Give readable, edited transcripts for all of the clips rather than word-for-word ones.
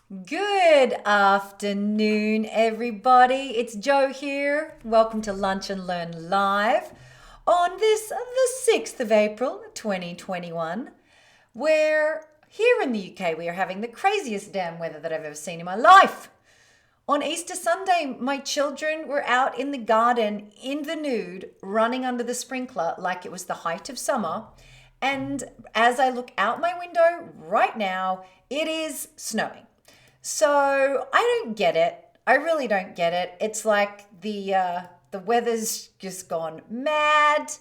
Good afternoon, everybody. It's Jo here. Welcome to Lunch and Learn Live on the 6th of April, 2021, where here in the UK we are having the craziest damn weather that I've ever seen in my life. On Easter Sunday, my children were out in the garden in the nude, running under the sprinkler like it was the height of summer. And as I look out my window right now, it is snowing. So I don't get it. I really don't get it. It's like the weather's just gone mad.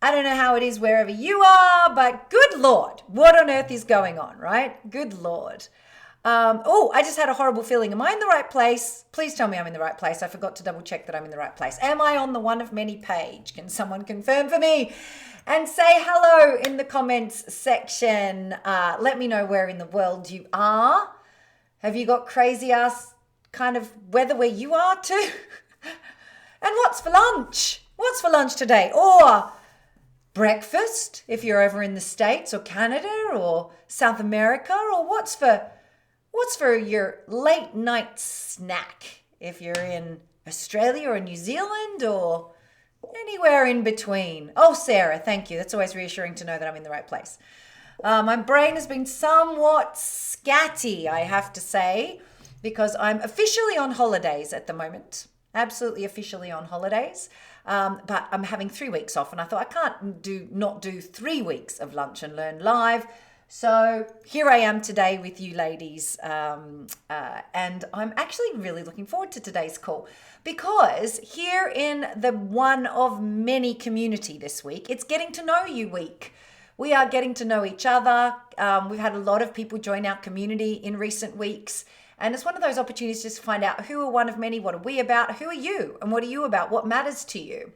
I don't know how it is wherever you are, but good Lord, what on earth is going on, right? Good Lord. I just had a horrible feeling. Am I in the right place? Please tell me I'm in the right place. I forgot to double check that I'm in the right place. Am I on the one of many page? Can someone confirm for me? And say hello in the comments section. Let me know where in the world you are. Have you got crazy ass kind of weather where you are too? And what's for lunch? What's for lunch today? Or breakfast if you're over in the States or Canada or South America, or what's for your late night snack if you're in Australia or New Zealand or anywhere in between. Oh, Sarah, thank you. That's always reassuring to know that I'm in the right place. My brain has been somewhat scatty, I have to say, because I'm officially on holidays at the moment. Absolutely officially on holidays. But I'm having 3 weeks off, and I thought I can't not do 3 weeks of Lunch and Learn Live. So here I am today with you ladies, and I'm actually really looking forward to today's call, because here in the one of many community this week, it's Getting to Know You Week. We are getting to know each other. We've had a lot of people join our community in recent weeks. And it's one of those opportunities just to find out who are one of many, what are we about, who are you, and what are you about, what matters to you.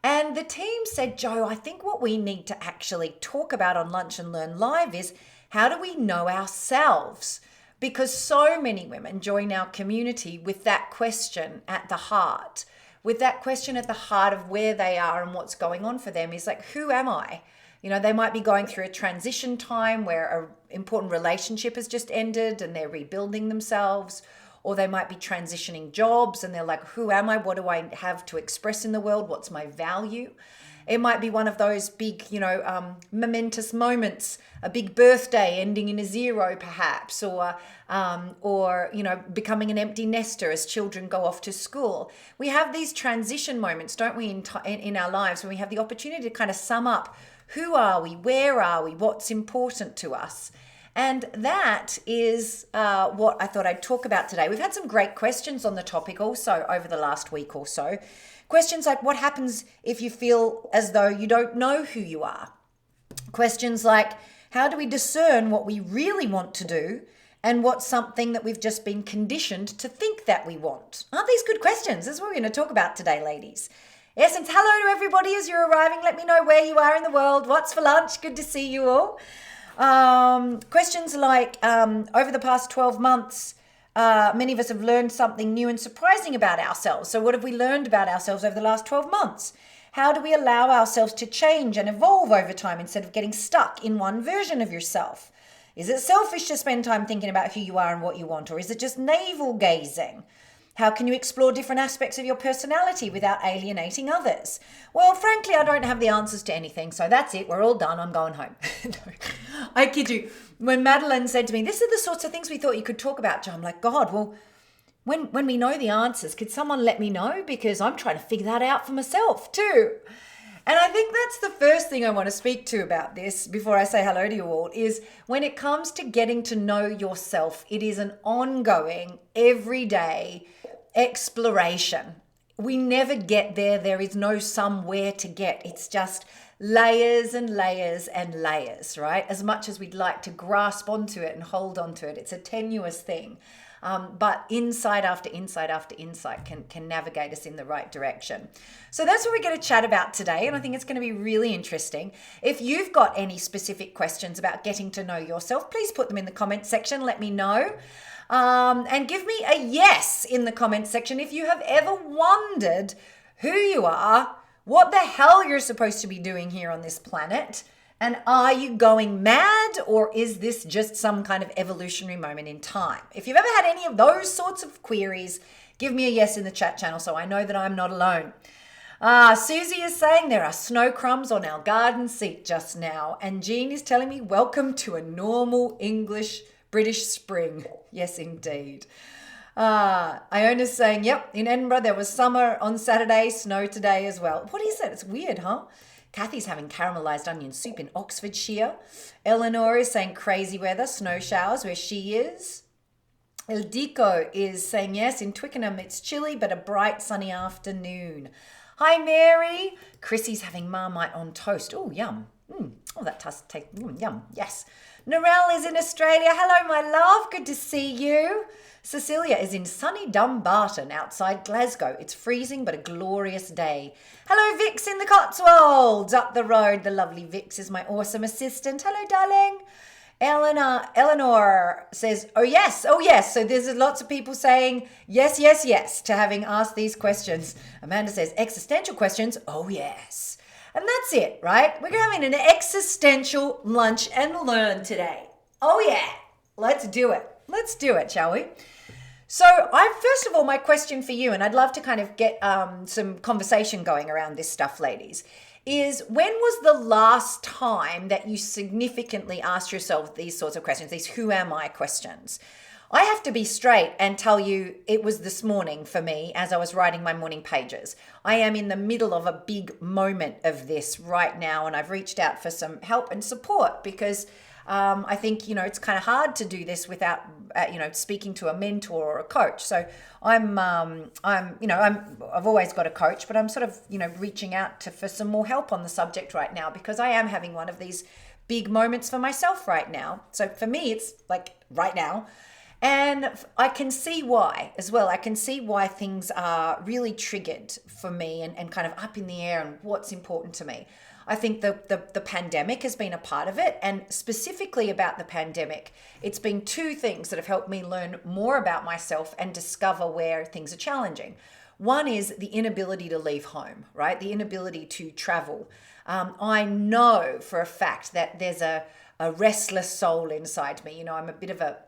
And the team said, Jo, I think what we need to actually talk about on Lunch and Learn Live is how do we know ourselves? Because so many women join our community with that question at the heart, with that question at the heart of where they are and what's going on for them is like, who am I? You know, they might be going through a transition time where an important relationship has just ended and they're rebuilding themselves, or they might be transitioning jobs and they're like, who am I? What do I have to express in the world? What's my value? It might be one of those big, momentous moments, a big birthday ending in a zero perhaps, or becoming an empty nester as children go off to school. We have these transition moments, don't we, in our lives, when we have the opportunity to kind of sum up who are we, where are we, what's important to us. And that is what I thought I'd talk about today. We've had some great questions on the topic also over the last week or so. Questions like, what happens if you feel as though you don't know who you are? Questions like, how do we discern what we really want to do and what's something that we've just been conditioned to think that we want? Aren't these good questions? This is what we're going to talk about today, ladies. Yes, and hello to everybody as you're arriving. Let me know where you are in the world. What's for lunch? Good to see you all. Questions like, over the past 12 months, many of us have learned something new and surprising about ourselves. So what have we learned about ourselves over the last 12 months? How do we allow ourselves to change and evolve over time instead of getting stuck in one version of yourself? Is it selfish to spend time thinking about who you are and what you want, or is it just navel gazing? How can you explore different aspects of your personality without alienating others? Well, frankly, I don't have the answers to anything, so that's it. We're all done. I'm going home. No, I kid you. When Madeline said to me, this are the sorts of things we thought you could talk about, Jo, I'm like, God, well, when we know the answers, could someone let me know? Because I'm trying to figure that out for myself too. And I think that's the first thing I want to speak to about this before I say hello to you all is when it comes to getting to know yourself, it is an ongoing, everyday exploration. We never get there. There is no somewhere to get. It's just layers and layers and layers, right? As much as we'd like to grasp onto it and hold onto it, it's a tenuous thing. But insight after insight after insight can navigate us in the right direction. So that's what we're going to chat about today, and I think it's going to be really interesting. If you've got any specific questions about getting to know yourself, please put them in the comments section. Let me know. And give me a yes in the comments section if you have ever wondered who you are, what the hell you're supposed to be doing here on this planet, And are you going mad, or is this just some kind of evolutionary moment in time? If you've ever had any of those sorts of queries, give me a yes in the chat channel so I know that I'm not alone. Susie is saying there are snow crumbs on our garden seat just now. And Jean is telling me welcome to a normal English British spring. Yes, indeed. Iona's saying, yep, in Edinburgh there was summer on Saturday, snow today as well. What is it? It's weird, huh? Kathy's having caramelised onion soup in Oxfordshire. Eleanor is saying crazy weather, snow showers where she is. Ildiko is saying yes, in Twickenham it's chilly but a bright sunny afternoon. Hi Mary. Chrissy's having Marmite on toast. Oh, yum. Oh, that does take yum. Yes. Narelle is in Australia. Hello, my love. Good to see you. Cecilia is in sunny Dumbarton outside Glasgow. It's freezing but a glorious day. Hello, Vix in the Cotswolds. Up the road, the lovely Vix is my awesome assistant. Hello, darling. Eleanor says, oh yes. So there's lots of people saying yes to having asked these questions. Amanda says, existential questions. Oh yes. And that's it, right? We're having an existential lunch and learn today. Oh yeah. Let's do it, shall we? So first of all, my question for you, and I'd love to kind of get some conversation going around this stuff, ladies, is when was the last time that you significantly asked yourself these sorts of questions, these who am I questions? I have to be straight and tell you it was this morning for me as I was writing my morning pages. I am in the middle of a big moment of this right now, and I've reached out for some help and support because I think, it's kind of hard to do this without, speaking to a mentor or a coach. So I've always got a coach, but I'm sort of, reaching out for some more help on the subject right now because I am having one of these big moments for myself right now. So for me, it's like right now. And I can see why as well. I can see why things are really triggered for me and kind of up in the air and what's important to me. I think the pandemic has been a part of it, and specifically about the pandemic, it's been two things that have helped me learn more about myself and discover where things are challenging. One is the inability to leave home, right? The inability to travel. I know for a fact that there's a restless soul inside me. I'm a bit of a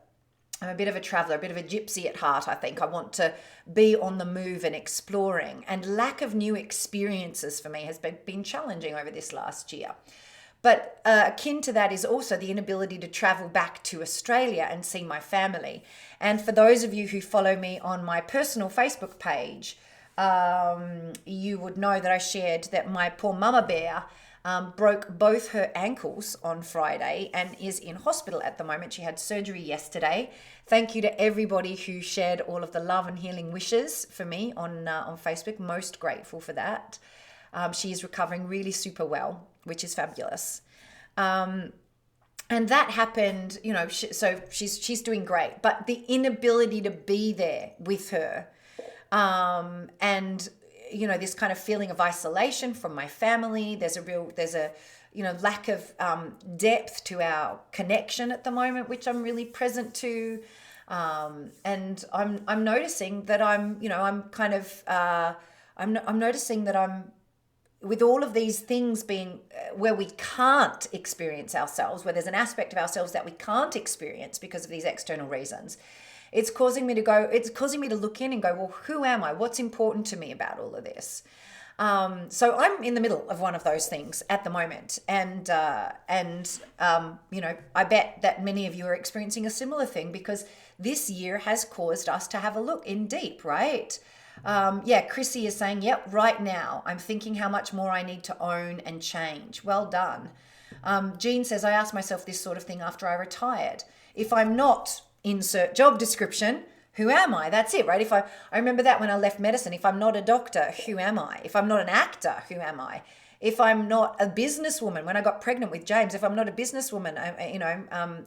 traveler, a bit of a gypsy at heart, I think. I want to be on the move and exploring. And lack of new experiences for me has been challenging over this last year. But akin to that is also the inability to travel back to Australia and see my family. And for those of you who follow me on my personal Facebook page, you would know that I shared that my poor mama bear broke both her ankles on Friday and is in hospital at the moment. She had surgery yesterday. Thank you to everybody who shared all of the love and healing wishes for me on Facebook. Most grateful for that. She is recovering really super well, which is fabulous. And that happened, so she's doing great. But the inability to be there with her and this kind of feeling of isolation from my family. There's a lack of depth to our connection at the moment, which I'm really present to. And I'm noticing that I'm noticing that I'm, with all of these things being where we can't experience ourselves, where there's an aspect of ourselves that we can't experience because of these external reasons. It's causing me to look in and go, well, who am I? What's important to me about all of this? So I'm in the middle of one of those things at the moment. And I bet that many of you are experiencing a similar thing because this year has caused us to have a look in deep, right? Chrissy is saying, yep, right now I'm thinking how much more I need to own and change. Well done. Jean says, I asked myself this sort of thing after I retired. If I'm not insert job description, who am I? That's it, right? I remember that when I left medicine. If I'm not a doctor, who am I? If I'm not an actor, who am I? If I'm not a businesswoman, when I got pregnant with James, if I'm not a businesswoman,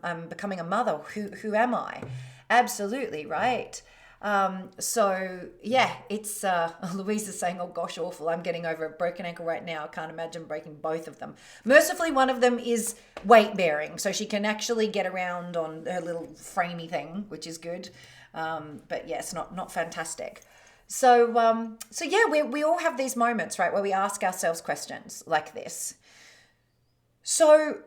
I'm becoming a mother. Who am I? Absolutely, right? It's Louise is saying, oh gosh, awful. I'm getting over a broken ankle right now. I can't imagine breaking both of them. Mercifully, one of them is weight bearing, so she can actually get around on her little framey thing, which is good. But yes, not fantastic. So we all have these moments, right, where we ask ourselves questions like this. So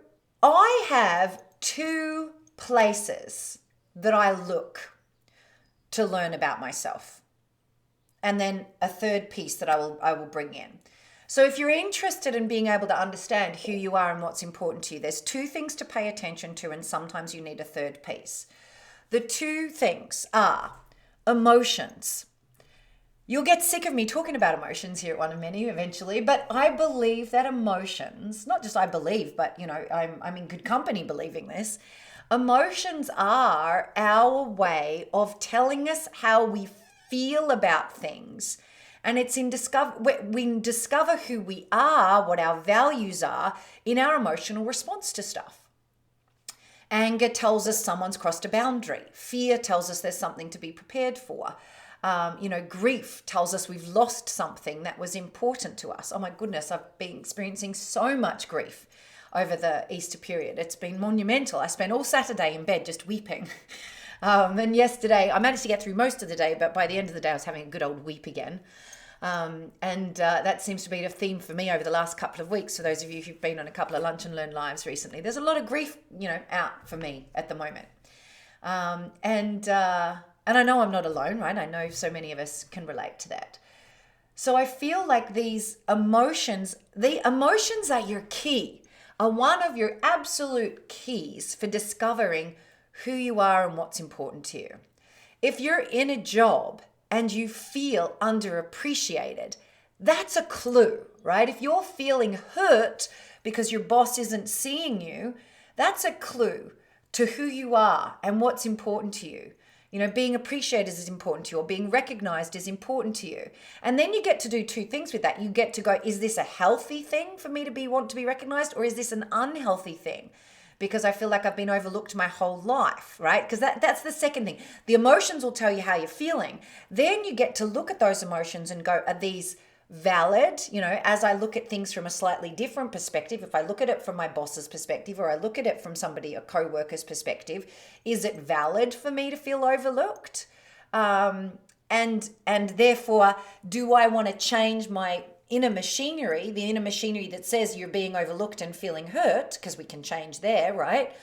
I have two places that I look to learn about myself. And then a third piece that I will bring in. So if you're interested in being able to understand who you are and what's important to you, there's two things to pay attention to, and sometimes you need a third piece. The two things are emotions. You'll get sick of me talking about emotions here at One of Many eventually, but I believe that emotions, not just I believe, but I'm in good company believing this. Emotions are our way of telling us how we feel about things. And it's we discover who we are, what our values are in our emotional response to stuff. Anger tells us someone's crossed a boundary. Fear tells us there's something to be prepared for. Grief tells us we've lost something that was important to us. Oh my goodness, I've been experiencing so much grief over the Easter period. It's been monumental. I spent all Saturday in bed just weeping. And yesterday, I managed to get through most of the day, but by the end of the day, I was having a good old weep again. That seems to be the theme for me over the last couple of weeks. For those of you who've been on a couple of Lunch and Learn lives recently, there's a lot of grief, out for me at the moment. And I know I'm not alone, right? I know so many of us can relate to that. So I feel like the emotions are your key, are one of your absolute keys for discovering who you are and what's important to you. If you're in a job and you feel underappreciated, that's a clue, right? If you're feeling hurt because your boss isn't seeing you, that's a clue to who you are and what's important to you. Being appreciated is important to you, or being recognized is important to you. And then you get to do two things with that. You get to go, is this a healthy thing for me to want to be recognized, or is this an unhealthy thing? Because I feel like I've been overlooked my whole life, right? Because that's the second thing. The emotions will tell you how you're feeling. Then you get to look at those emotions and go, are these valid? As I look at things from a slightly different perspective, if I look at it from my boss's perspective, or I look at it from a co-worker's perspective, is it valid for me to feel overlooked? And therefore, do I want to change my inner machinery, the inner machinery that says you're being overlooked and feeling hurt, because we can change there, right?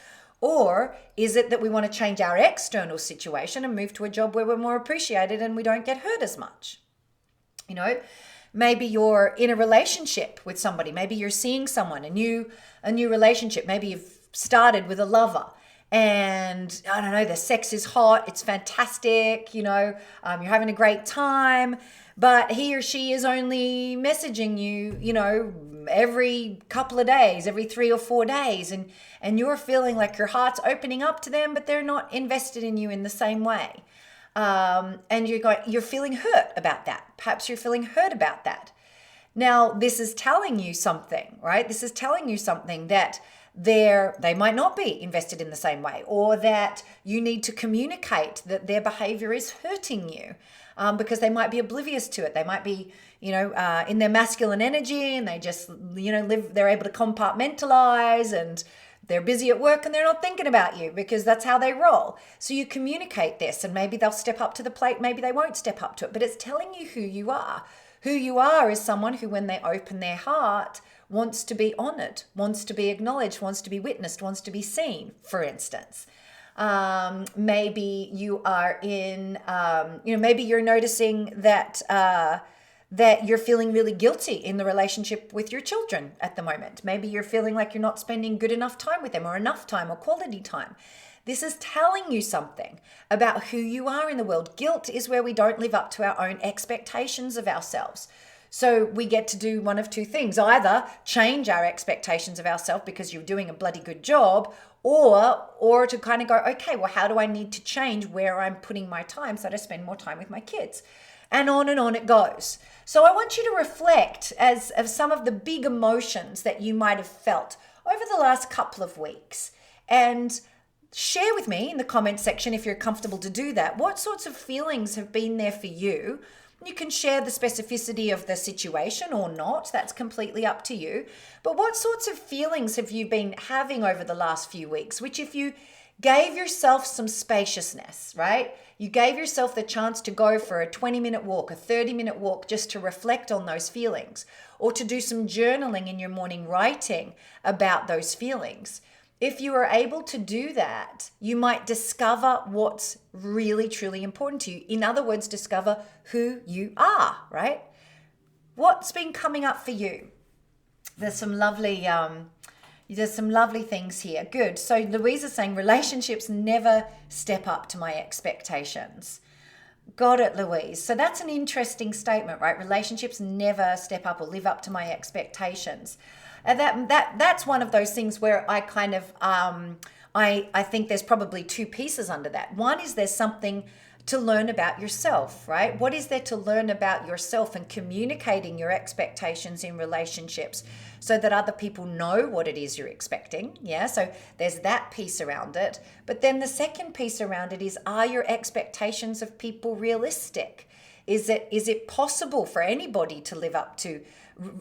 Or is it that we want to change our external situation and move to a job where we're more appreciated and we don't get hurt as much? Maybe you're in a relationship with somebody. Maybe you're seeing someone, a new relationship. Maybe you've started with a lover, and I don't know, the sex is hot. It's fantastic. You're having a great time, but he or she is only messaging you, every couple of days, every 3 or 4 days, and you're feeling like your heart's opening up to them, but they're not invested in you in the same way. And you're feeling hurt about that. Perhaps you're feeling hurt about that. Now, this is telling you something, right? This is telling you something that they might not be invested in the same way, or that you need to communicate that their behavior is hurting you, because they might be oblivious to it. They might be, in their masculine energy, and they just, they're able to compartmentalize, and they're busy at work and they're not thinking about you because that's how they roll. So you communicate this, and maybe they'll step up to the plate, maybe they won't step up to it, but it's telling you who you are. Who you are is someone who, when they open their heart, wants to be honored, wants to be acknowledged, wants to be witnessed, wants to be seen, for instance. Maybe you are maybe you're noticing that you're feeling really guilty in the relationship with your children at the moment. Maybe you're feeling like you're not spending good enough time with them, or enough time, or quality time. This is telling you something about who you are in the world. Guilt is where we don't live up to our own expectations of ourselves. So we get to do one of two things: either change our expectations of ourselves because you're doing a bloody good job, or to kind of go, okay, well, how do I need to change where I'm putting my time so that I spend more time with my kids? And on it goes. So I want you to reflect of some of the big emotions that you might have felt over the last couple of weeks, and share with me in the comment section, if you're comfortable to do that, what sorts of feelings have been there for you. You can share the specificity of the situation or not. That's completely up to you. But what sorts of feelings have you been having over the last few weeks, which if you gave yourself some spaciousness, right? You gave yourself the chance to go for a 20-minute walk, a 30-minute walk, just to reflect on those feelings, or to do some journaling in your morning, writing about those feelings. If you are able to do that, you might discover what's really, truly important to you. In other words, discover who you are, right? What's been coming up for you? There's some lovely things here. Good. So Louise is saying relationships never step up to my expectations. Got it, Louise. So that's an interesting statement, right? Relationships never step up or live up to my expectations. And that's one of those things where I kind of I think there's probably two pieces under that. One is there's something to learn about yourself, right? What is there to learn about yourself and communicating your expectations in relationships so that other people know what it is you're expecting? Yeah, so there's that piece around it. But then the second piece around it is, are your expectations of people realistic? Is it possible for anybody to live up to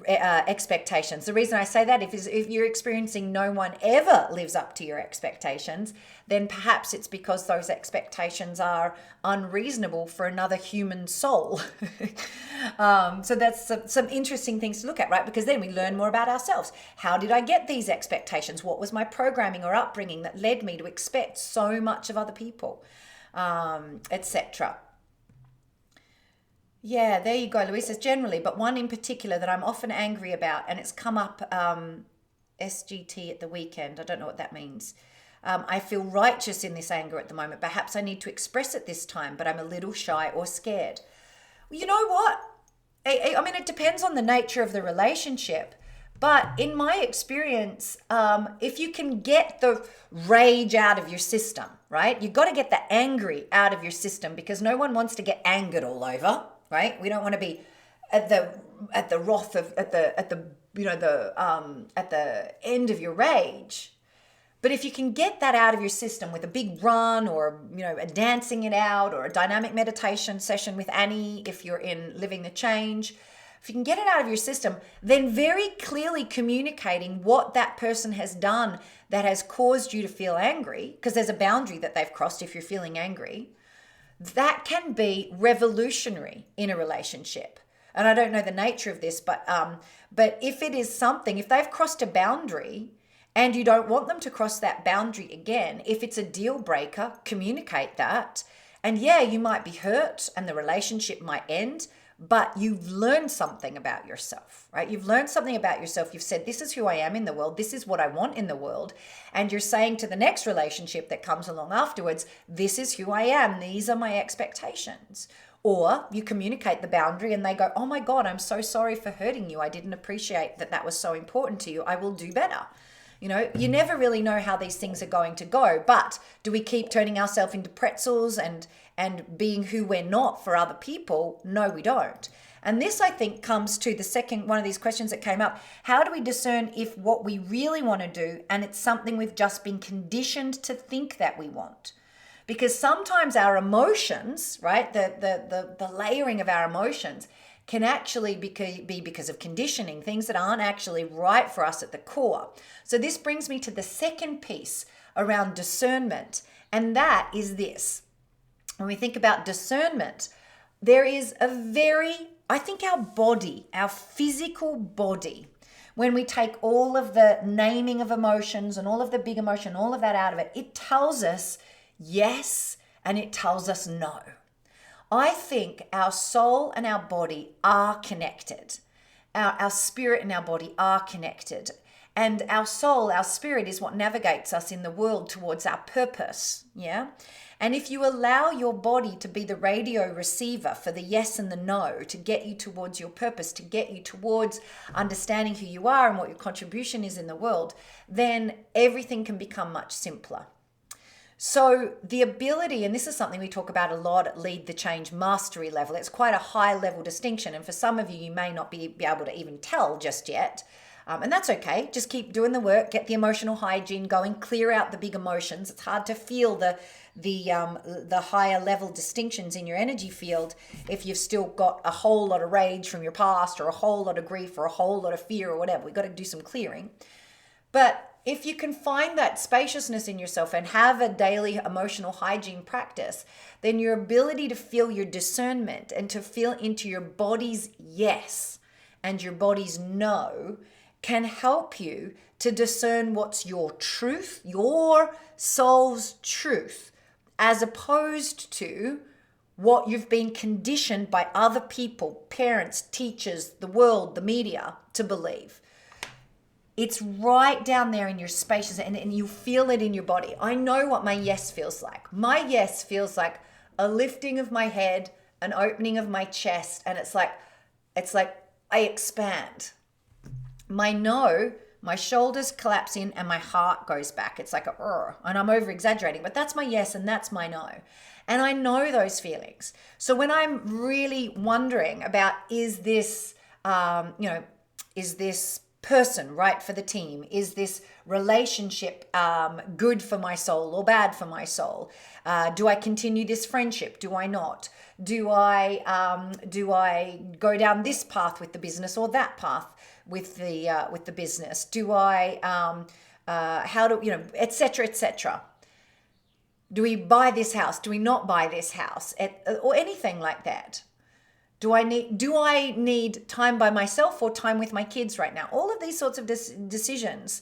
expectations? The reason I say that is if you're experiencing no one ever lives up to your expectations, then perhaps it's because those expectations are unreasonable for another human soul. So that's some interesting things to look at, right? Because then we learn more about ourselves. How did I get these expectations? What was my programming or upbringing that led me to expect so much of other people, etc.? Yeah, there you go. Louise says generally, but one in particular that I'm often angry about, and it's come up SGT at the weekend. I don't know what that means. I feel righteous in this anger at the moment. Perhaps I need to express it this time, but I'm a little shy or scared. You know what? I mean, it depends on the nature of the relationship. But in my experience, if you can get the rage out of your system, right? You've got to get the angry out of your system, because no one wants to get angered all over. Right? We don't want to be at the wrath of at the end of your rage. But if you can get that out of your system with a big run, or a dancing it out, or a dynamic meditation session with Annie, if you're in Living the Change, if you can get it out of your system, then very clearly communicating what that person has done that has caused you to feel angry, because there's a boundary that they've crossed if you're feeling angry. That can be revolutionary in a relationship. And I don't know the nature of this, but if it is something, if they've crossed a boundary and you don't want them to cross that boundary again, if it's a deal breaker, communicate that. And yeah, you might be hurt and the relationship might end, but you've learned something about yourself, right? You've learned something about yourself. You've said, this is who I am in the world. This is what I want in the world. And you're saying to the next relationship that comes along afterwards, this is who I am. These are my expectations. Or you communicate the boundary and they go, oh my God, I'm so sorry for hurting you. I didn't appreciate that was so important to you. I will do better. You never really know how these things are going to go, but do we keep turning ourselves into pretzels and being who we're not for other people? No, we don't. And this, I think, comes to the second one of these questions that came up. How do we discern if what we really want to do and it's something we've just been conditioned to think that we want? Because sometimes our emotions, right, the layering of our emotions can actually be because of conditioning, things that aren't actually right for us at the core. So this brings me to the second piece around discernment, and that is this. When we think about discernment, there is I think our body, our physical body, when we take all of the naming of emotions and all of the big emotion, all of that out of it, it tells us yes and it tells us no. I think our soul and our body are connected. Our spirit and our body are connected. And our soul, our spirit is what navigates us in the world towards our purpose. Yeah. And if you allow your body to be the radio receiver for the yes and the no, to get you towards your purpose, to get you towards understanding who you are and what your contribution is in the world, then everything can become much simpler. So the ability, and this is something we talk about a lot at Lead the Change mastery level, it's quite a high level distinction. And for some of you, you may not be able to even tell just yet. And that's okay. Just keep doing the work, get the emotional hygiene going, clear out the big emotions. It's hard to feel the higher level distinctions in your energy field if you've still got a whole lot of rage from your past, or a whole lot of grief, or a whole lot of fear, or whatever. We've got to do some clearing. But if you can find that spaciousness in yourself and have a daily emotional hygiene practice, then your ability to feel your discernment and to feel into your body's yes and your body's no can help you to discern what's your truth, your soul's truth, as opposed to what you've been conditioned by other people, parents, teachers, the world, the media to believe. It's right down there in your spacious, and you feel it in your body. I know what my yes feels like. My yes feels like a lifting of my head, an opening of my chest, and it's like I expand. My no, my shoulders collapse in and my heart goes back. It's like and I'm over exaggerating, but that's my yes and that's my no. And I know those feelings. So when I'm really wondering about, is this person right for the team? Is this relationship good for my soul or bad for my soul? Do I continue this friendship? Do I not? Do I go down this path with the business or that path with the business? Do I etc., etc. Do we buy this house? Do we not buy this house? Or anything like that. Do I need time by myself or time with my kids right now? All of these sorts of decisions,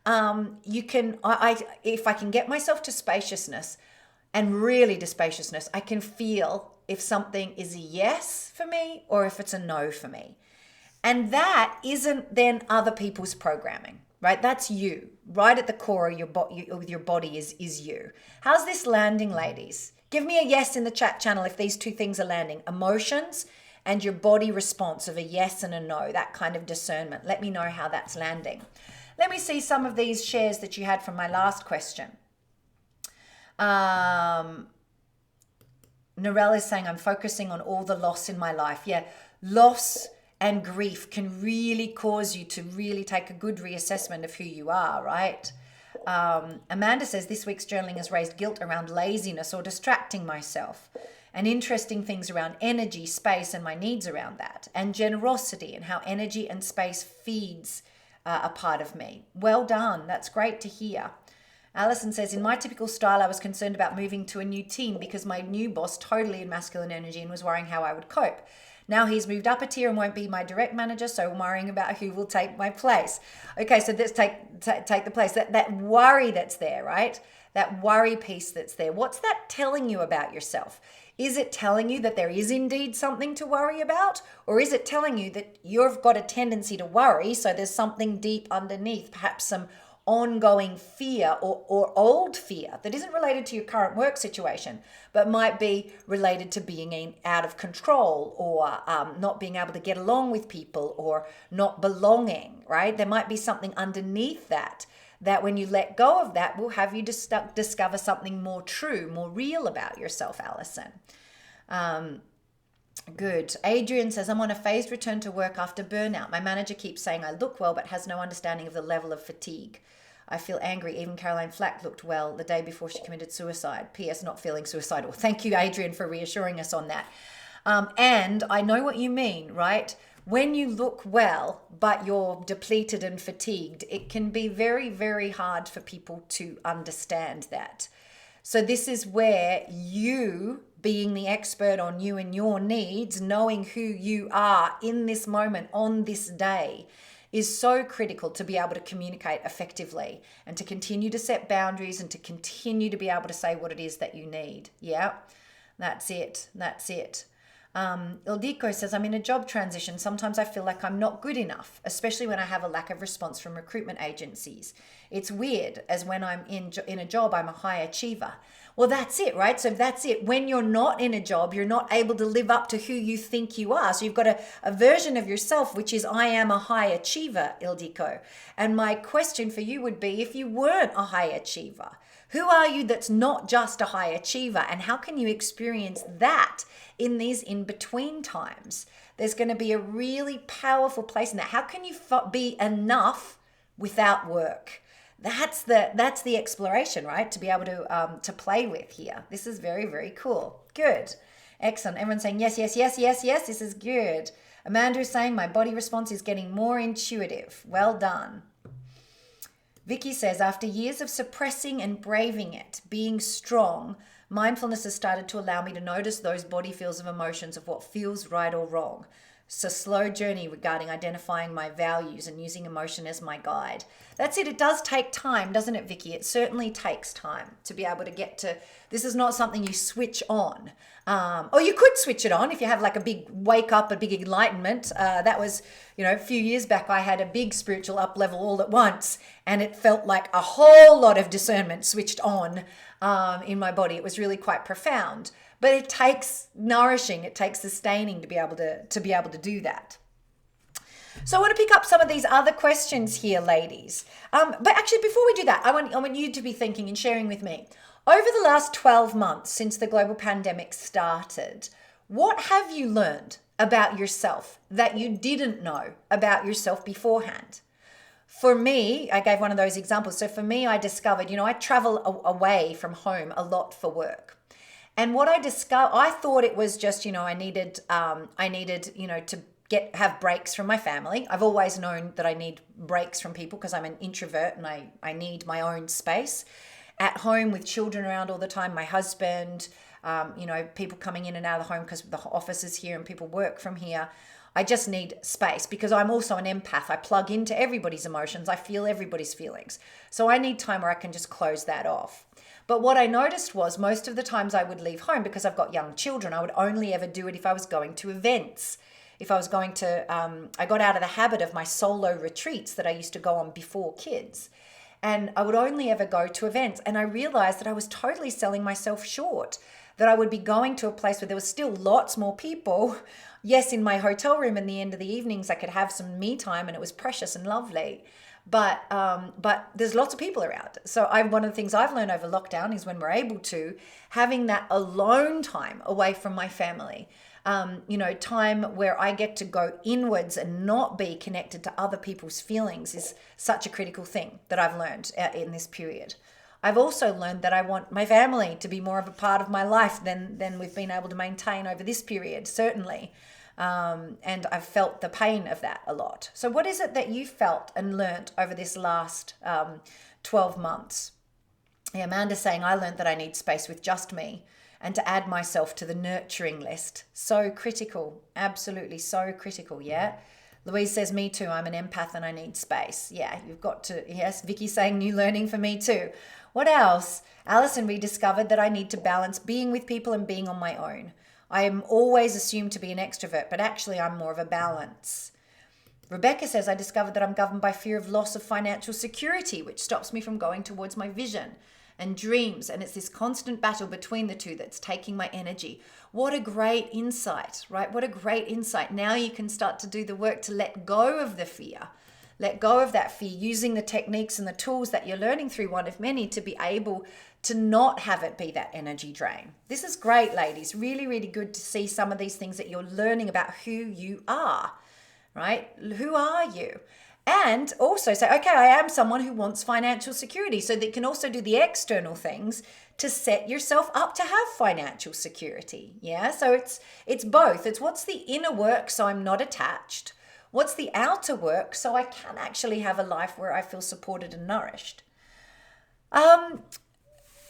if I can get myself to spaciousness and really to spaciousness, I can feel if something is a yes for me or if it's a no for me. And that isn't then other people's programming, right? That's you. Right at the core of your body is you. How's this landing, ladies? Give me a yes in the chat channel if these two things are landing. Emotions and your body response of a yes and a no, that kind of discernment. Let me know how that's landing. Let me see some of these shares that you had from my last question. Narelle is saying, I'm focusing on all the loss in my life. Yeah, loss and grief can really cause you to really take a good reassessment of who you are, right? Amanda says, this week's journaling has raised guilt around laziness or distracting myself, and interesting things around energy, space, and my needs around that, and generosity and how energy and space feeds a part of me. Well done. That's great to hear. Alison says, in my typical style, I was concerned about moving to a new team because my new boss totally in masculine energy and was worrying how I would cope. Now he's moved up a tier and won't be my direct manager, so I'm worrying about who will take my place. Okay, so let's take the place. That worry that's there, right? That worry piece that's there. What's that telling you about yourself? Is it telling you that there is indeed something to worry about? Or is it telling you that you've got a tendency to worry, so there's something deep underneath, perhaps some ongoing fear or old fear that isn't related to your current work situation, but might be related to being out of control or not being able to get along with people or not belonging, right? There might be something underneath that when you let go of that will have you discover something more true, more real about yourself, Alison. Good. Adrian says, I'm on a phased return to work after burnout. My manager keeps saying I look well, but has no understanding of the level of fatigue. I feel angry. Even Caroline Flack looked well the day before she committed suicide. P.S. Not feeling suicidal. Thank you, Adrian, for reassuring us on that. And I know what you mean, right? When you look well, but you're depleted and fatigued, it can be very, very hard for people to understand that. So this is where you, being the expert on you and your needs, knowing who you are in this moment, on this day, is so critical to be able to communicate effectively and to continue to set boundaries and to continue to be able to say what it is that you need. Yeah, that's it. That's it. Ildiko says, I'm in a job transition. Sometimes I feel like I'm not good enough, especially when I have a lack of response from recruitment agencies. It's weird, as when I'm in a job, I'm a high achiever. Well, that's it, right? So that's it. When you're not in a job, you're not able to live up to who you think you are. So you've got a version of yourself, which is, I am a high achiever, Ildiko. And my question for you would be, if you weren't a high achiever, who are you that's not just a high achiever? And how can you experience that in these in-between times? There's going to be a really powerful place in that. How can you be enough without work? That's the exploration, right? To be able to play with here. This is very, very cool. Good. Excellent. Everyone's saying yes, yes, yes, yes, yes. This is good. Amanda is saying my body response is getting more intuitive. Well done. Vicky says, after years of suppressing and braving it, being strong, mindfulness has started to allow me to notice those body feels of emotions of what feels right or wrong. It's a slow journey regarding identifying my values and using emotion as my guide. That's it. It does take time, doesn't it, Vicky? It certainly takes time to be able to get to. This is not something you switch on. Or you could switch it on if you have like a big wake up, a big enlightenment. That was, a few years back, I had a big spiritual up level all at once, and it felt like a whole lot of discernment switched on in my body. It was really quite profound. But it takes nourishing, it takes sustaining to be able to do that. So I want to pick up some of these other questions here, ladies. But actually, before we do that, I want you to be thinking and sharing with me. Over the last 12 months since the global pandemic started, what have you learned about yourself that you didn't know about yourself beforehand? For me, I gave one of those examples. So for me, I discovered, I travel away from home a lot for work. And what I discovered, I thought it was just, I needed, to have breaks from my family. I've always known that I need breaks from people because I'm an introvert and I need my own space. At home with children around all the time, my husband, people coming in and out of the home because the office is here and people work from here. I just need space because I'm also an empath. I plug into everybody's emotions. I feel everybody's feelings. So I need time where I can just close that off. But what I noticed was most of the times I would leave home because I've got young children. I would only ever do it if I was going to events. If I was going to, I got out of the habit of my solo retreats that I used to go on before kids. And I would only ever go to events. And I realized that I was totally selling myself short, that I would be going to a place where there was still lots more people. Yes, in my hotel room in the end of the evenings, I could have some me time and it was precious and lovely. But there's lots of people around. So one of the things I've learned over lockdown is when we're able to, having that alone time away from my family, time where I get to go inwards and not be connected to other people's feelings is such a critical thing that I've learned in this period. I've also learned that I want my family to be more of a part of my life than we've been able to maintain over this period, certainly. And I've felt the pain of that a lot. So what is it that you felt and learnt over this last 12 months? Yeah, Amanda's saying, I learned that I need space with just me and to add myself to the nurturing list. So critical. Absolutely so critical, yeah? Louise says, me too. I'm an empath and I need space. Yeah, you've got to. Yes, Vicky's saying new learning for me too. What else? Alison, we discovered that I need to balance being with people and being on my own. I am always assumed to be an extrovert, but actually I'm more of a balance. Rebecca says, I discovered that I'm governed by fear of loss of financial security, which stops me from going towards my vision and dreams. And it's this constant battle between the two that's taking my energy. What a great insight, right? What a great insight. Now you can start to do the work to let go of the fear. Let go of that fear using the techniques and the tools that you're learning through One of Many to be able to not have it be that energy drain. This is great, ladies. Really, really good to see some of these things that you're learning about who you are, right? Who are you? And also say, okay, I am someone who wants financial security. So that you can also do the external things to set yourself up to have financial security. Yeah, so it's both. It's what's the inner work so I'm not attached. What's the outer work so I can actually have a life where I feel supported and nourished.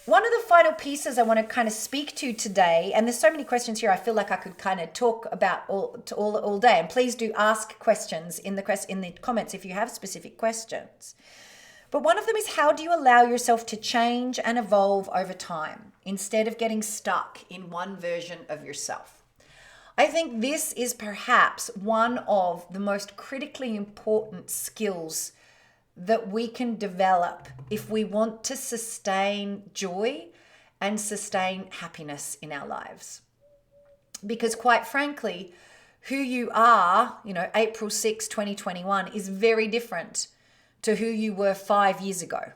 One of the final pieces I want to kind of speak to today, and there's so many questions here, I feel like I could kind of talk about all day. And please do ask questions in the comments if you have specific questions. But one of them is, how do you allow yourself to change and evolve over time instead of getting stuck in one version of yourself? I think this is perhaps one of the most critically important skills that we can develop if we want to sustain joy and sustain happiness in our lives. Because quite frankly, who you are, April 6, 2021 is very different to who you were 5 years ago.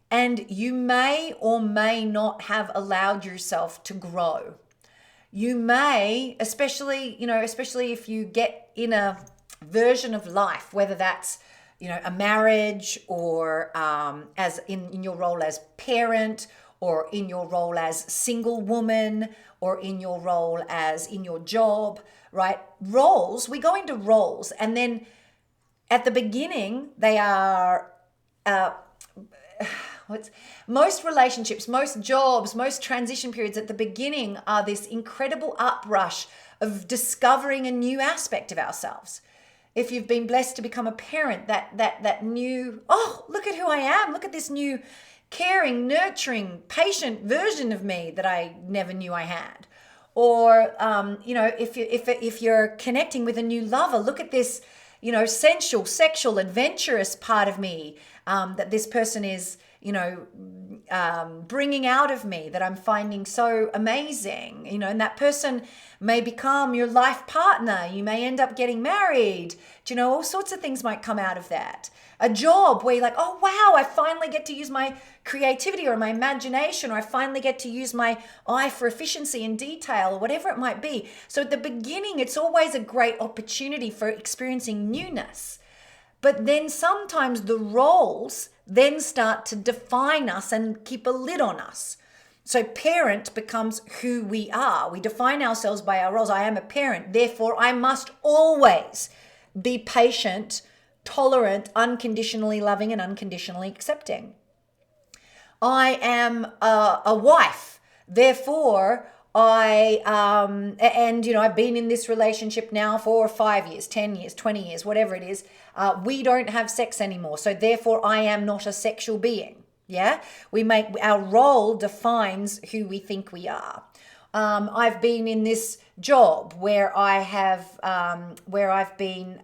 And you may or may not have allowed yourself to grow. You may, especially if you get in a version of life, whether that's a marriage or as in your role as parent or in your role as single woman or in your role as in your job, right? Roles, we go into roles and then at the beginning they are most relationships, most jobs, most transition periods at the beginning are this incredible uprush of discovering a new aspect of ourselves. If you've been blessed to become a parent, that new, oh, look at who I am. Look at this new caring, nurturing, patient version of me that I never knew I had. Or, if you're connecting with a new lover, look at this, sensual, sexual, adventurous part of me that this person is, bringing out of me that I'm finding so amazing, and that person may become your life partner. You may end up getting married. All sorts of things might come out of that. A job where you're like, oh, wow, I finally get to use my creativity or my imagination, or I finally get to use my eye for efficiency and detail, or whatever it might be. So at the beginning, it's always a great opportunity for experiencing newness. But then sometimes the roles then start to define us and keep a lid on us. So parent becomes who we are. We define ourselves by our roles. I am a parent, therefore I must always be patient, tolerant, unconditionally loving, and unconditionally accepting. I am a wife, therefore I've been in this relationship now for 5 years, 10 years, 20 years, whatever it is. We don't have sex anymore. So therefore I am not a sexual being. Yeah. Our role defines who we think we are. I've been in this job where I've been,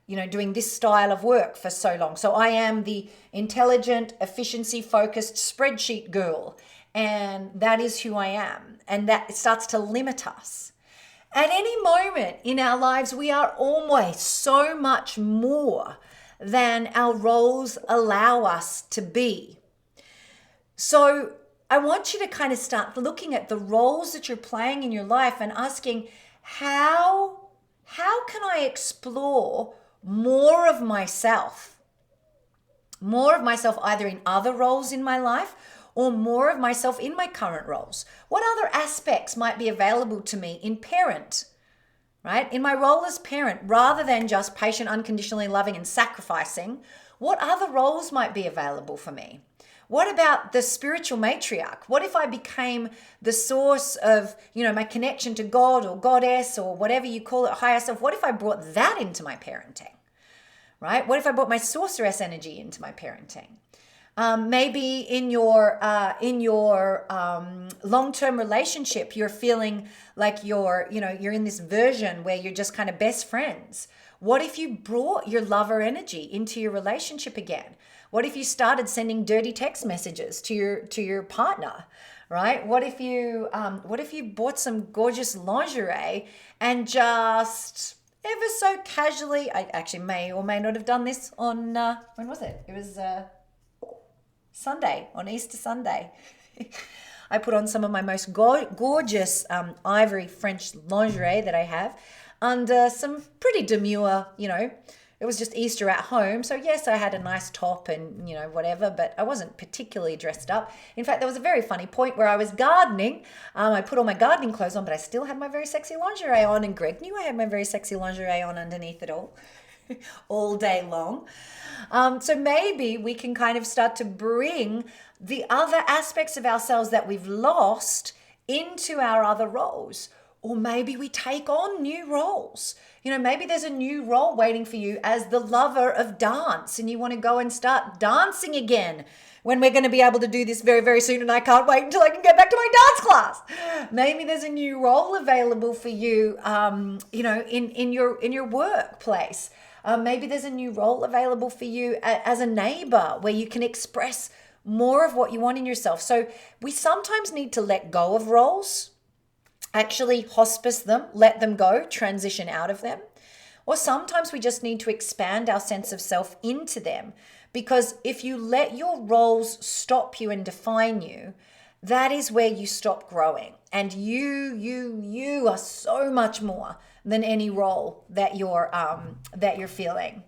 doing this style of work for so long. So I am the intelligent, efficiency-focused spreadsheet girl. And that is who I am. And that starts to limit us. At any moment in our lives, we are always so much more than our roles allow us to be. So I want you to kind of start looking at the roles that you're playing in your life and asking, how can I explore more of myself either in other roles in my life or more of myself in my current roles? What other aspects might be available to me in parent, right? In my role as parent, rather than just patient, unconditionally loving and sacrificing, what other roles might be available for me? What about the spiritual matriarch? What if I became the source of, my connection to God or goddess or whatever you call it, higher self? What if I brought that into my parenting, right? What if I brought my sorceress energy into my parenting? Maybe in your long-term relationship, you're feeling like you're in this version where you're just kind of best friends. What if you brought your lover energy into your relationship again? What if you started sending dirty text messages to your partner, right? What if you bought some gorgeous lingerie and just ever so casually, I actually may or may not have done this on when was it? It was Sunday, on Easter Sunday. I put on some of my most gorgeous ivory French lingerie that I have under some pretty demure, it was just Easter at home. So yes, I had a nice top and, whatever, but I wasn't particularly dressed up. In fact, there was a very funny point where I was gardening. I put all my gardening clothes on, but I still had my very sexy lingerie on, and Greg knew I had my very sexy lingerie on underneath it all day long. So maybe we can kind of start to bring the other aspects of ourselves that we've lost into our other roles. Or maybe we take on new roles. Maybe there's a new role waiting for you as the lover of dance, and you want to go and start dancing again when we're going to be able to do this very, very soon, and I can't wait until I can get back to my dance class. Maybe there's a new role available for you, in your workplace. Maybe there's a new role available for you as a neighbor where you can express more of what you want in yourself. So we sometimes need to let go of roles, actually hospice them, let them go, transition out of them. Or sometimes we just need to expand our sense of self into them, because if you let your roles stop you and define you, that is where you stop growing. And you are so much more than any role that you're feeling.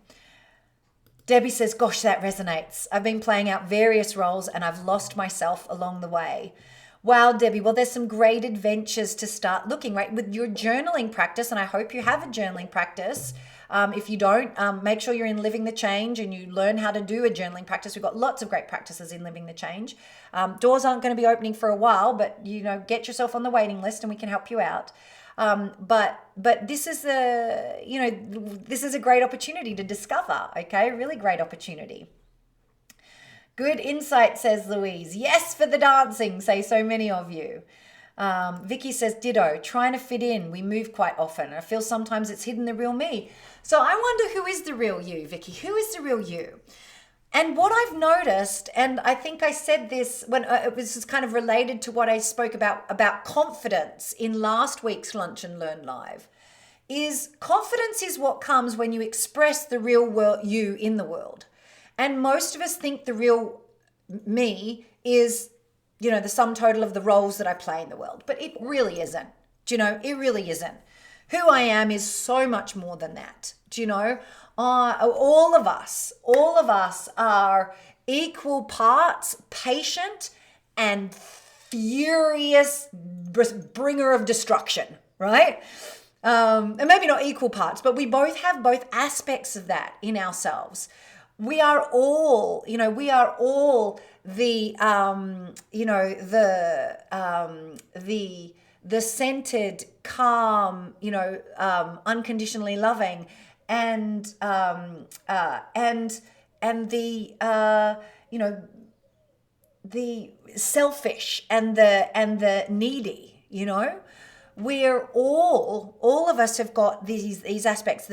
Debbie says, gosh, that resonates. I've been playing out various roles and I've lost myself along the way. Wow, Debbie, well, there's some great adventures to start looking, right? With your journaling practice, and I hope you have a journaling practice. If you don't, make sure you're in Living the Change and you learn how to do a journaling practice. We've got lots of great practices in Living the Change. Doors aren't going to be opening for a while, but get yourself on the waiting list and we can help you out. But this is this is a great opportunity to discover. Okay, really great opportunity. Good insight, says Louise. Yes, for the dancing, say so many of you. Vicky says, ditto, trying to fit in. We move quite often. I feel sometimes it's hidden the real me. So I wonder, who is the real you, Vicky? Who is the real you? And what I've noticed, and I think I said this when it was kind of related to what I spoke about confidence in last week's Lunch and Learn Live, is confidence is what comes when you express the real you in the world. And most of us think the real me is, the sum total of the roles that I play in the world. But it really isn't. It really isn't. Who I am is so much more than that. All of us are equal parts patient and furious bringer of destruction, right? And maybe not equal parts, but we both have both aspects of that in ourselves. We are all the centered, calm, unconditionally loving, and the selfish and the needy. We're all of us have got these aspects.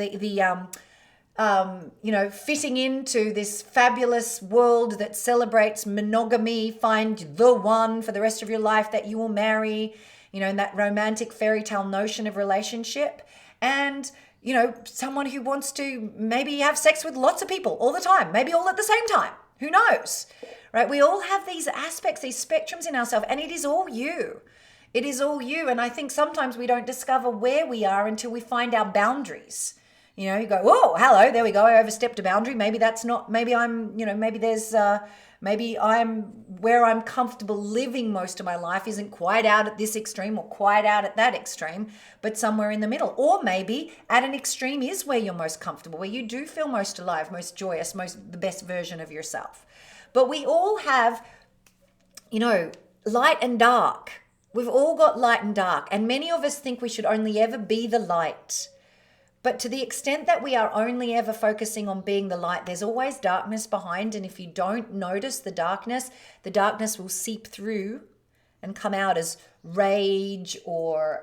Fitting into this fabulous world that celebrates monogamy, find the one for the rest of your life that you will marry, in that romantic fairy tale notion of relationship. And, someone who wants to maybe have sex with lots of people all the time, maybe all at the same time. Who knows, right? We all have these aspects, these spectrums in ourselves, and it is all you. It is all you. And I think sometimes we don't discover where we are until we find our boundaries. You go, whoa, hello, there we go. I overstepped a boundary. Maybe that's not, maybe I'm, maybe I'm where I'm comfortable living most of my life isn't quite out at this extreme or quite out at that extreme, but somewhere in the middle. Or maybe at an extreme is where you're most comfortable, where you do feel most alive, most joyous, the best version of yourself. But we all have, light and dark. We've all got light and dark. And many of us think we should only ever be the light. But to the extent that we are only ever focusing on being the light, there's always darkness behind. And if you don't notice the darkness will seep through and come out as rage or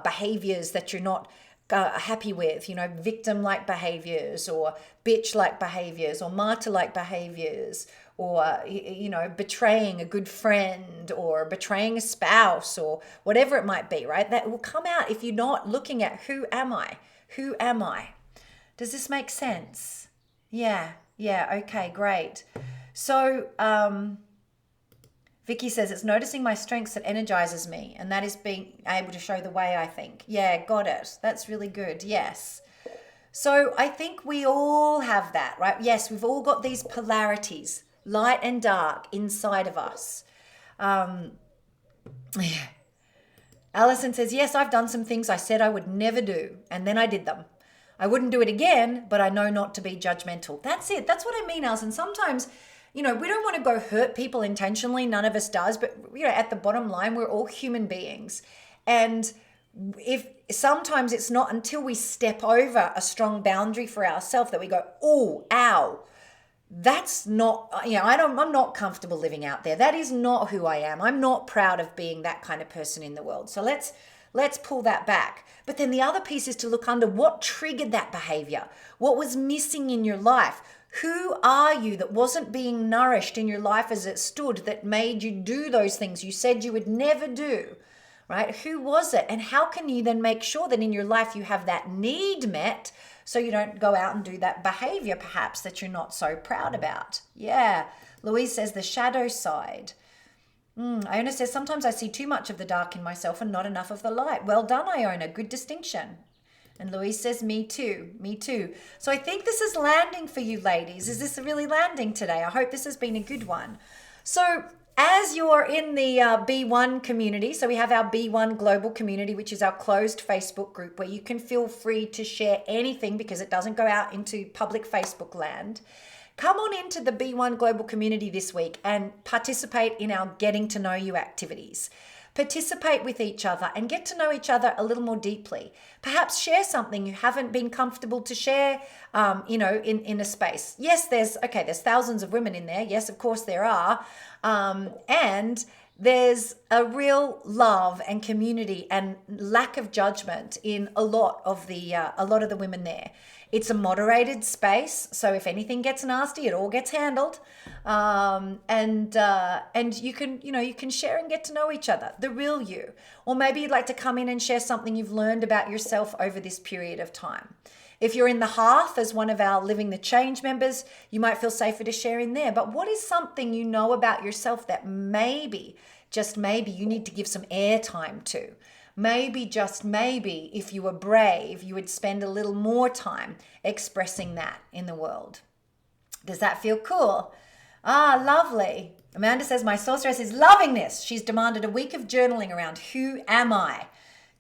behaviors that you're not happy with, victim-like behaviors or bitch-like behaviors or martyr-like behaviors, or, betraying a good friend or betraying a spouse or whatever it might be, right? That will come out if you're not looking at who am I? Who am I? Does this make sense? Yeah. Okay, great. So, Vicky says, it's noticing my strengths that energizes me, and that is being able to show the way, I think. Yeah, got it. That's really good. Yes. So I think we all have that, right? Yes, we've all got these polarities, light and dark inside of us. Alison says, yes, I've done some things I said I would never do, and then I did them. I wouldn't do it again, but I know not to be judgmental. That's it. That's what I mean, Alison. Sometimes, we don't want to go hurt people intentionally. None of us does. But, at the bottom line, we're all human beings. And if sometimes it's not until we step over a strong boundary for ourselves that we go, oh, ow. That's not, I'm not comfortable living out there. That is not who I am. I'm not proud of being that kind of person in the world. So let's pull that back. But then the other piece is to look under what triggered that behavior. What was missing in your life? Who are you that wasn't being nourished in your life as it stood that made you do those things you said you would never do, right? Who was it? And how can you then make sure that in your life you have that need met so you don't go out and do that behavior perhaps that you're not so proud about? Yeah. Louise says the shadow side. Iona says, sometimes I see too much of the dark in myself and not enough of the light. Well done, Iona. Good distinction. And Louise says, me too. So I think this is landing for you ladies. Is this really landing today? I hope this has been a good one. So As you're in the B1 community, so we have our B1 global community, which is our closed Facebook group where you can feel free to share anything because it doesn't go out into public Facebook land. Come on into the B1 global community this week and participate in our getting to know you activities. Participate with each other and get to know each other a little more deeply. Perhaps share something you haven't been comfortable to share, in a space. Yes, there's thousands of women in there. Yes, of course there are. And there's a real love and community and lack of judgment in a lot of the women there. It's a moderated space, so if anything gets nasty, it all gets handled. And you can share and get to know each other, the real you. Or maybe you'd like to come in and share something you've learned about yourself over this period of time. If you're in the Hearth as one of our Living the Change members, you might feel safer to share in there. But what is something you know about yourself that maybe, just maybe, you need to give some airtime to? Maybe, just maybe, if you were brave, you would spend a little more time expressing that in the world. Does that feel cool? Ah, lovely. Amanda says, my sorceress is loving this. She's demanded a week of journaling around who am I?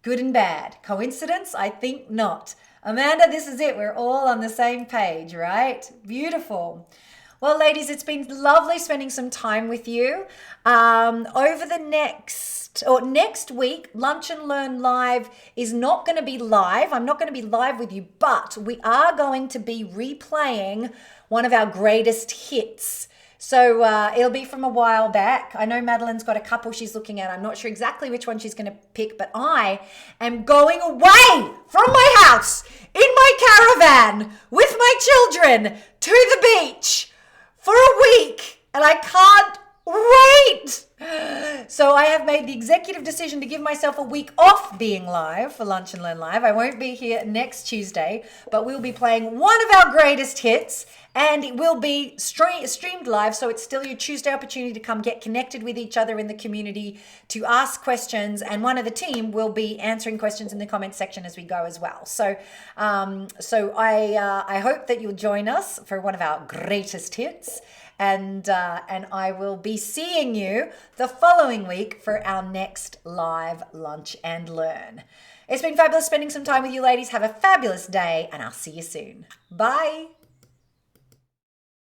Good and bad. Coincidence? I think not. Amanda, this is it. We're all on the same page, right? Beautiful. Well, ladies, it's been lovely spending some time with you. Over the next week, Lunch and Learn Live is not going to be live. I'm not going to be live with you, but we are going to be replaying one of our greatest hits. So it'll be from a while back. I know Madeline's got a couple she's looking at. I'm not sure exactly which one she's going to pick, but I am going away from my house in my caravan with my children to the beach for a week, and I can't wait. So I have made the executive decision to give myself a week off being live for Lunch and Learn Live. I won't be here next Tuesday, but we'll be playing one of our greatest hits, and it will be streamed live, so it's still your Tuesday opportunity to come get connected with each other in the community, to ask questions, and one of the team will be answering questions in the comment section as we go as well. So I hope that you'll join us for one of our greatest hits. And I will be seeing you the following week for our next live Lunch and Learn. It's been fabulous spending some time with you ladies. Have a fabulous day, and I'll see you soon. Bye.